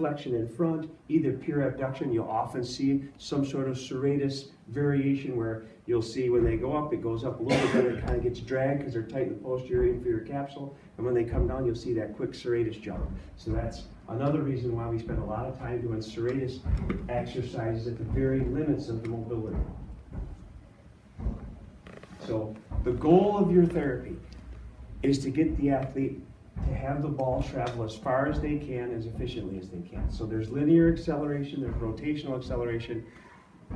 flexion in front, either pure abduction. You'll often see some sort of serratus variation where you'll see when they go up, it goes up a little bit, it kind of gets dragged because they're tight in the posterior inferior capsule. And when they come down, you'll see that quick serratus jump. So that's another reason why we spend a lot of time doing serratus exercises at the very limits of the mobility. So the goal of your therapy is to get the athlete to have the ball travel as far as they can, as efficiently as they can. So there's linear acceleration, there's rotational acceleration.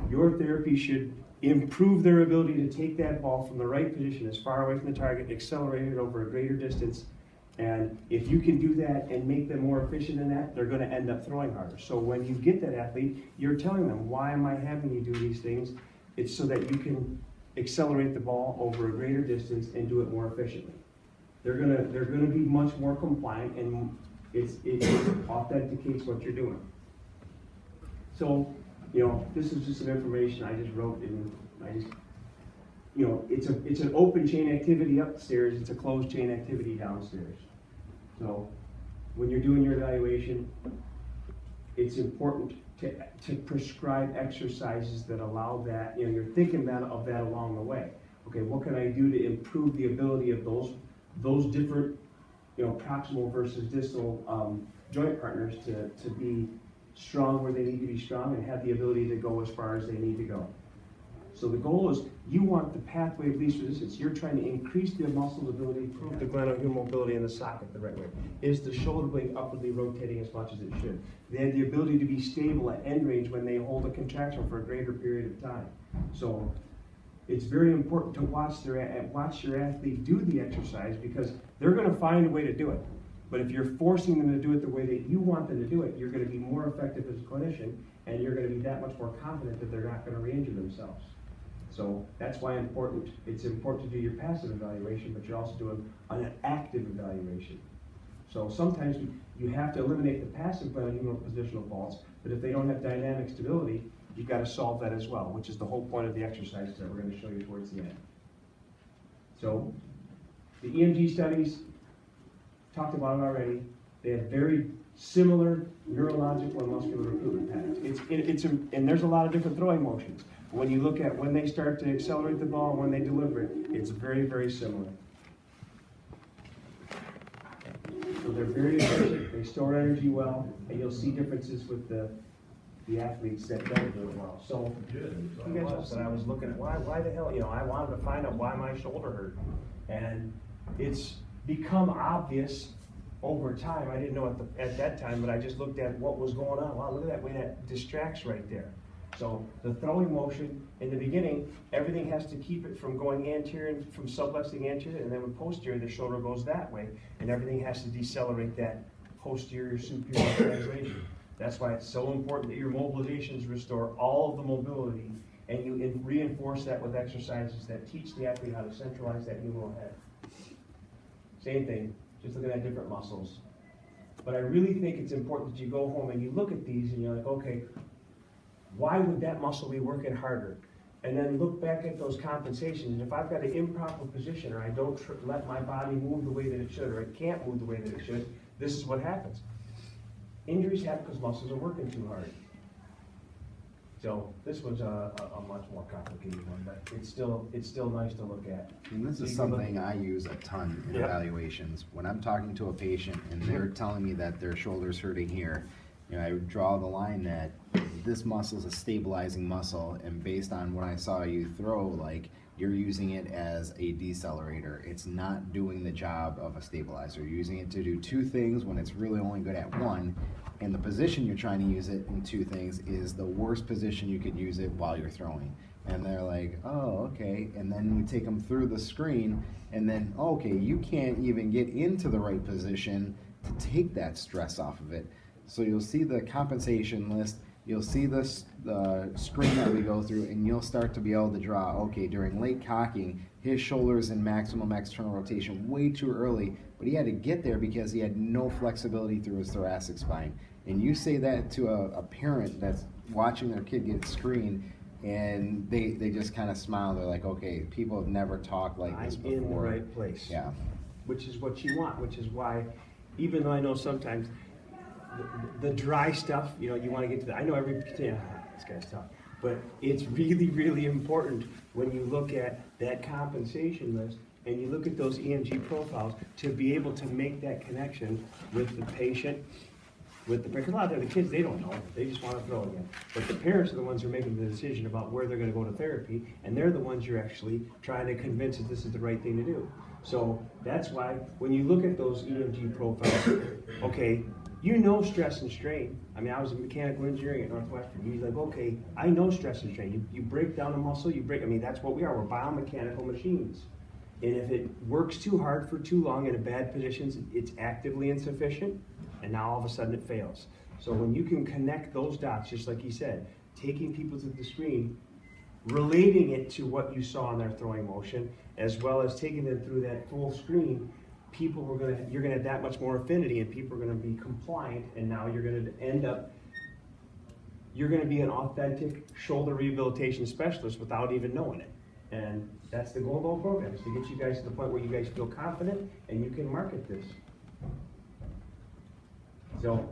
Your therapy should improve their ability to take that ball from the right position as far away from the target, accelerate it over a greater distance. And if you can do that and make them more efficient in that, they're going to end up throwing harder. So when you get that athlete, you're telling them, why am I having you do these things? It's so that you can accelerate the ball over a greater distance and do it more efficiently. They're gonna be much more compliant, and it authenticates what you're doing. So, this is just some information I just wrote, and it's an open chain activity upstairs, it's a closed chain activity downstairs. So when you're doing your evaluation, it's important to prescribe exercises that allow that. You're thinking of that along the way. Okay, what can I do to improve the ability of those different, proximal versus distal joint partners to be strong where they need to be strong and have the ability to go as far as they need to go. So the goal is, you want the pathway of least resistance. You're trying to increase the muscle's ability, improve the glenohumeral mobility in the socket the right way. Is the shoulder blade upwardly rotating as much as it should? They have the ability to be stable at end range when they hold a contraction for a greater period of time. So it's very important to watch your athlete do the exercise, because they're going to find a way to do it. But if you're forcing them to do it the way that you want them to do it, you're going to be more effective as a clinician, and you're going to be that much more confident that they're not going to re-injure themselves. So that's why it's important to do your passive evaluation, but you're also doing an active evaluation. So sometimes you have to eliminate the passive glenohumeral positional faults, but if they don't have dynamic stability, you've got to solve that as well, which is the whole point of the exercises that we're going to show you towards the end. So the EMG studies, talked about it already, they have very similar neurological and muscular recruitment patterns. And there's a lot of different throwing motions. When you look at when they start to accelerate the ball and when they deliver it, it's very, very similar. So they're very efficient, they store energy well, and you'll see differences with the athletes that don't do it well. So you guys know that I was looking at why the hell, I wanted to find out why my shoulder hurt. And it's become obvious over time. I didn't know at that time, but I just looked at what was going on. Wow, look at that way that distracts right there. So the throwing motion, in the beginning, everything has to keep it from going anterior, from subluxing anterior, and then when posterior, the shoulder goes that way, and everything has to decelerate that posterior superior translation. That's why it's so important that your mobilizations restore all of the mobility, and you reinforce that with exercises that teach the athlete how to centralize that humeral head. Same thing, just looking at different muscles. But I really think it's important that you go home and you look at these and you're like, okay, why would that muscle be working harder? And then look back at those compensations. And if I've got an improper position, or I don't let my body move the way that it should, or it can't move the way that it should, this is what happens. Injuries happen because muscles are working too hard. So this was a much more complicated one, but it's still nice to look at. And this is something I use a ton in evaluations. When I'm talking to a patient and they're telling me that their shoulder's hurting here, I would draw the line that this muscle is a stabilizing muscle, and based on what I saw you throw, like, you're using it as a decelerator. It's not doing the job of a stabilizer. You're using it to do two things when it's really only good at one, and the position you're trying to use it in two things is the worst position you could use it while you're throwing. And they're like, oh, okay, and then we take them through the screen, and then, okay, you can't even get into the right position to take that stress off of it. So you'll see the compensation list, you'll see the screen that we go through, and you'll start to be able to draw, okay, during late cocking, his shoulder's in maximum external rotation way too early, but he had to get there because he had no flexibility through his thoracic spine. And you say that to a parent that's watching their kid get screened, and they just kind of smile. They're like, okay, people have never talked like this before. I'm in the right place. Yeah. Which is what you want, which is why, even though I know sometimes the dry stuff, you know, you want to get to I know this guy's tough, but it's really, really important when you look at that compensation list and you look at those EMG profiles to be able to make that connection with the patient, because a lot of the kids, they don't know, they just want to throw again. But the parents are the ones who are making the decision about where they're going to go to therapy, and they're the ones you're actually trying to convince that this is the right thing to do. So that's why when you look at those EMG profiles, okay, you know stress and strain. I mean, I was in mechanical engineering at Northwestern. You're like, okay, I know stress and strain. You break down a muscle, I mean, that's what we are. We're biomechanical machines. And if it works too hard for too long in a bad position, it's actively insufficient, and now all of a sudden it fails. So when you can connect those dots, just like he said, taking people to the screen, relating it to what you saw in their throwing motion, as well as taking them through that full screen, you're gonna have that much more affinity, and people are gonna be compliant, and now you're gonna be an authentic shoulder rehabilitation specialist without even knowing it. And that's the goal of the whole program, is to get you guys to the point where you guys feel confident and you can market this. So